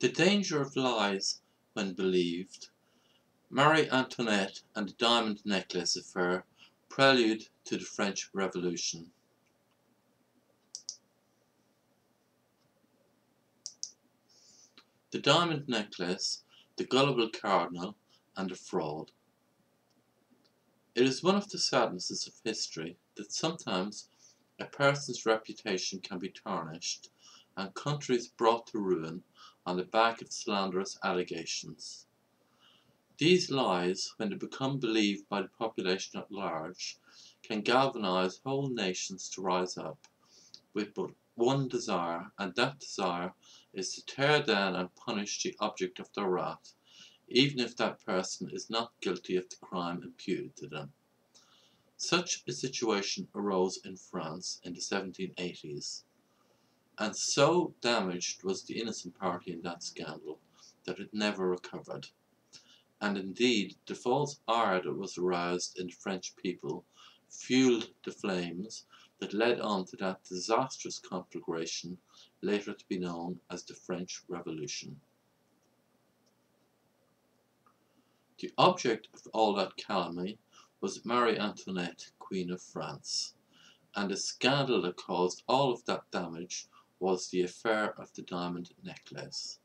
The danger of lies when believed. Marie Antoinette and the diamond necklace affair, prelude to the French Revolution. The diamond necklace, the gullible cardinal, and the fraud. It is one of the sadnesses of history that sometimes a person's reputation can be tarnished and countries brought to ruin on the back of slanderous allegations. These lies, when they become believed by the population at large, can galvanize whole nations to rise up with but one desire, and that desire is to tear down and punish the object of their wrath, even if that person is not guilty of the crime imputed to them. Such a situation arose in France in the 1780s, and so damaged was the innocent party in that scandal that it never recovered. And indeed, the false ire that was aroused in the French people fueled the flames that led on to that disastrous conflagration later to be known as the French Revolution. The object of all that calumny was Marie Antoinette, Queen of France, and the scandal that caused all of that damage was the affair of the diamond necklace.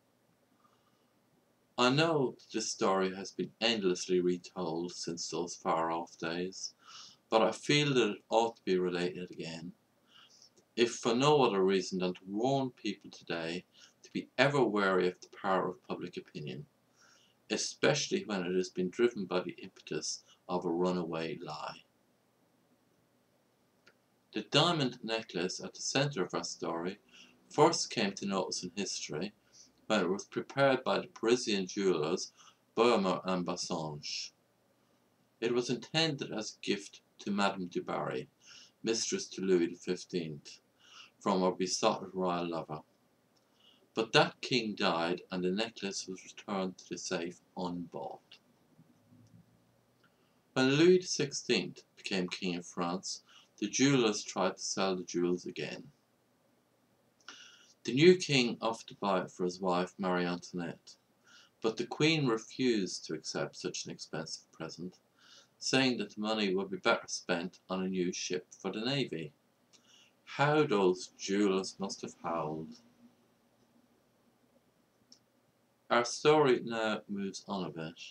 I know that this story has been endlessly retold since those far-off days, but I feel that it ought to be related again, if for no other reason than to warn people today to be ever wary of the power of public opinion, especially when it has been driven by the impetus of a runaway lie. The diamond necklace at the centre of our story first came to notice in history when it was prepared by the Parisian jewellers Boehmer and Bassange. It was intended as a gift to Madame du Barry, mistress to Louis XV, from her besotted royal lover. But that king died and the necklace was returned to the safe unbought. When Louis XVI became king of France, the jewellers tried to sell the jewels again. The new king offered to buy it for his wife Marie Antoinette, but the queen refused to accept such an expensive present, saying that the money would be better spent on a new ship for the navy. How those jewellers must have howled. Our story now moves on a bit.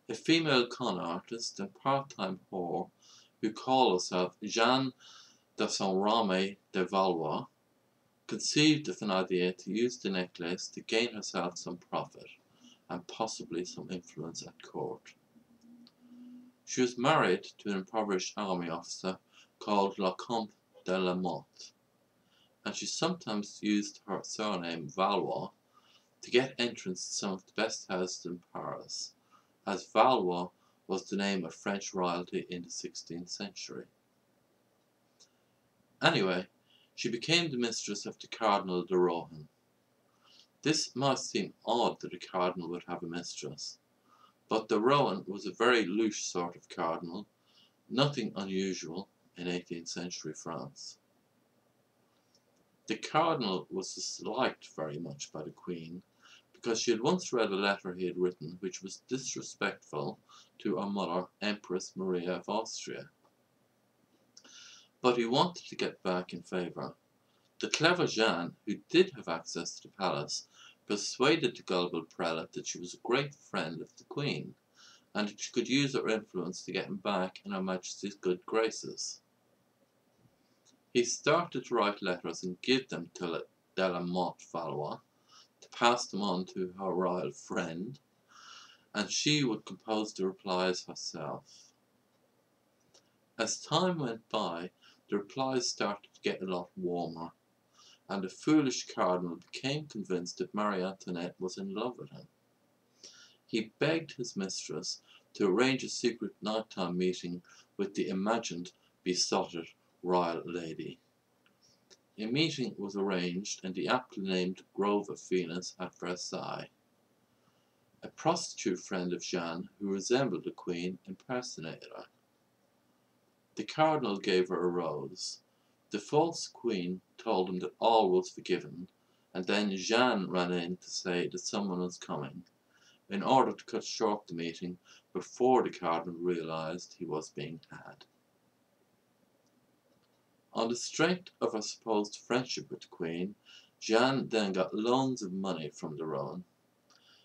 A female con artist and part-time whore who called herself Jeanne de Saint-Rame de Valois conceived of an idea to use the necklace to gain herself some profit and possibly some influence at court. She was married to an impoverished army officer called Le Comte de la Motte, and she sometimes used her surname Valois to get entrance to some of the best houses in Paris, as Valois was the name of French royalty in the 16th century. Anyway, she became the mistress of the Cardinal de Rohan. This might seem odd that a cardinal would have a mistress, but de Rohan was a very loose sort of cardinal, nothing unusual in 18th century France. The cardinal was disliked very much by the Queen because she had once read a letter he had written which was disrespectful to her mother, Empress Maria of Austria. But he wanted to get back in favour. The clever Jeanne, who did have access to the palace, persuaded the gullible prelate that she was a great friend of the Queen, and that she could use her influence to get him back in Her Majesty's good graces. He started to write letters and give them to de la Motte Valois to pass them on to her royal friend, and she would compose the replies herself. As time went by, the replies started to get a lot warmer, and the foolish cardinal became convinced that Marie Antoinette was in love with him. He begged his mistress to arrange a secret nighttime meeting with the imagined besotted royal lady. A meeting was arranged in the aptly named Grove of Venus at Versailles. A prostitute friend of Jeanne, who resembled the Queen, impersonated her. The cardinal gave her a rose. The false Queen told him that all was forgiven, and then Jeanne ran in to say that someone was coming, in order to cut short the meeting before the cardinal realised he was being had. On the strength of her supposed friendship with the Queen, Jeanne then got loans of money from the Rowan.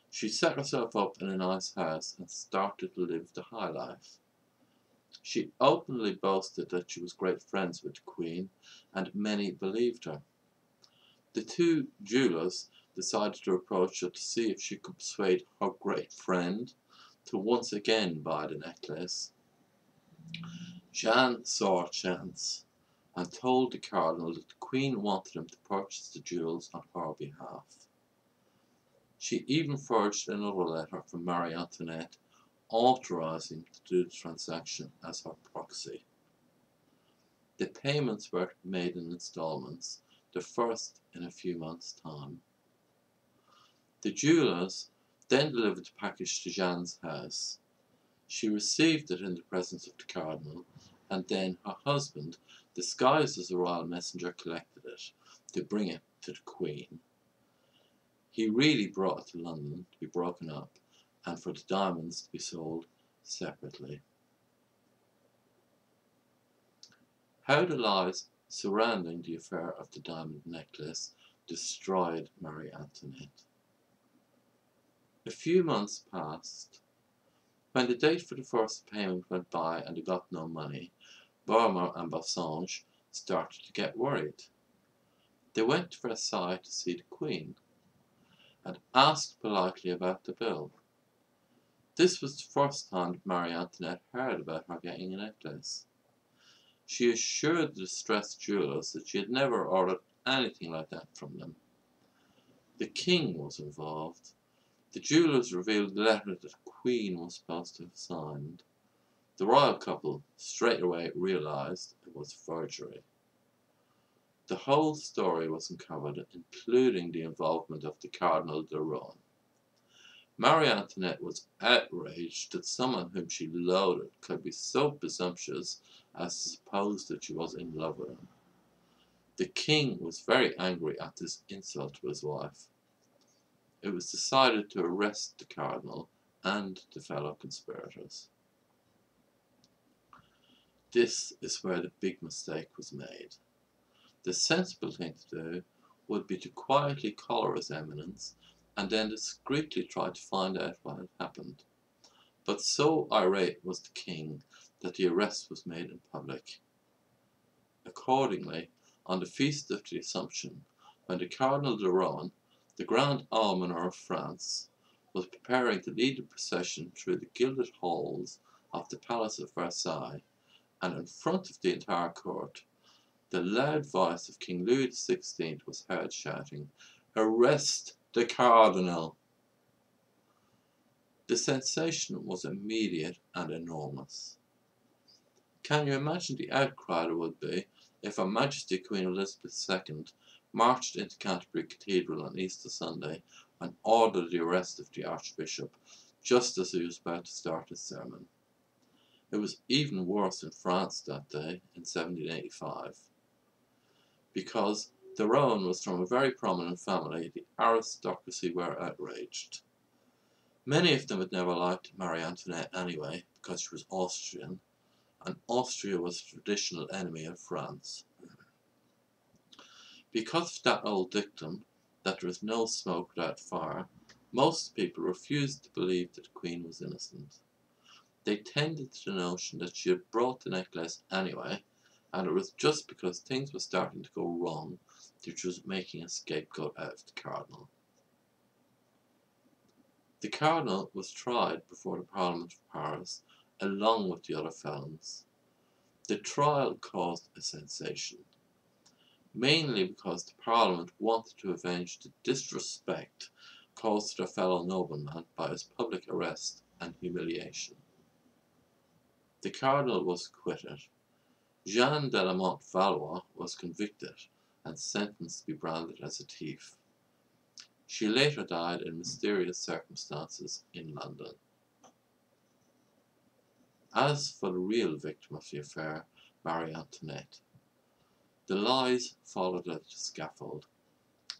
She set herself up in a nice house and started to live the high life. She openly boasted that she was great friends with the Queen, and many believed her. The two jewellers decided to approach her to see if she could persuade her great friend to once again buy the necklace. Jeanne saw a chance and told the cardinal that the Queen wanted him to purchase the jewels on her behalf. She even forged another letter from Marie Antoinette authorising him to do the transaction as her proxy. The payments were made in instalments, the first in a few months' time. The jewellers then delivered the package to Jeanne's house. She received it in the presence of the cardinal, and then her husband, disguised as a royal messenger, collected it to bring it to the Queen. He really brought it to London to be broken up and for the diamonds to be sold separately. How the lies surrounding the affair of the diamond necklace destroyed Marie Antoinette. A few months passed. When the date for the first payment went by and they got no money, Beaumont and Bassange started to get worried. They went to Versailles to see the Queen and asked politely about the bill. This was the first time that Marie Antoinette heard about her getting a necklace. She assured the distressed jewellers that she had never ordered anything like that from them. The King was involved. The jewellers revealed the letter that the Queen was supposed to have signed. The royal couple straight away realised it was forgery. The whole story was uncovered, including the involvement of the Cardinal de Rohan. Marie Antoinette was outraged that someone whom she loathed could be so presumptuous as to suppose that she was in love with him. The king was very angry at this insult to his wife. It was decided to arrest the cardinal and the fellow conspirators. This is where the big mistake was made. The sensible thing to do would be to quietly collar His Eminence and then discreetly try to find out what had happened. But so irate was the king that the arrest was made in public. Accordingly, on the Feast of the Assumption, when the Cardinal de Rohan, the Grand Almoner of France, was preparing to lead the procession through the gilded halls of the Palace of Versailles, and in front of the entire court, the loud voice of King Louis XVI was heard shouting, "Arrest the Cardinal!" The sensation was immediate and enormous. Can you imagine the outcry there would be if Her Majesty Queen Elizabeth II marched into Canterbury Cathedral on Easter Sunday and ordered the arrest of the Archbishop just as he was about to start his sermon? It was even worse in France that day, in 1785. Because de Rohan was from a very prominent family, the aristocracy were outraged. Many of them had never liked Marie Antoinette anyway, because she was Austrian, and Austria was a traditional enemy of France. Because of that old dictum, that there is no smoke without fire, most people refused to believe that the Queen was innocent. They tended to the notion that she had brought the necklace anyway, and it was just because things were starting to go wrong that she was making a scapegoat out of the Cardinal. The Cardinal was tried before the Parliament of Paris, along with the other felons. The trial caused a sensation, mainly because the Parliament wanted to avenge the disrespect caused to their fellow nobleman by his public arrest and humiliation. The Cardinal was acquitted. Jeanne de la Motte Valois was convicted and sentenced to be branded as a thief. She later died in mysterious circumstances in London. As for the real victim of the affair, Marie Antoinette, the lies followed her to the scaffold.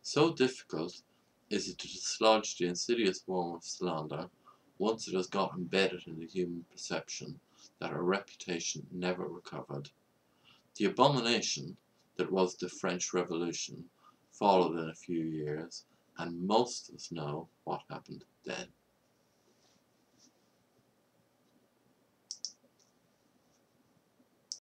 So difficult is it to dislodge the insidious form of slander, once it has got embedded in the human perception, that our reputation never recovered. The abomination that was the French Revolution followed in a few years, and most of us know what happened then.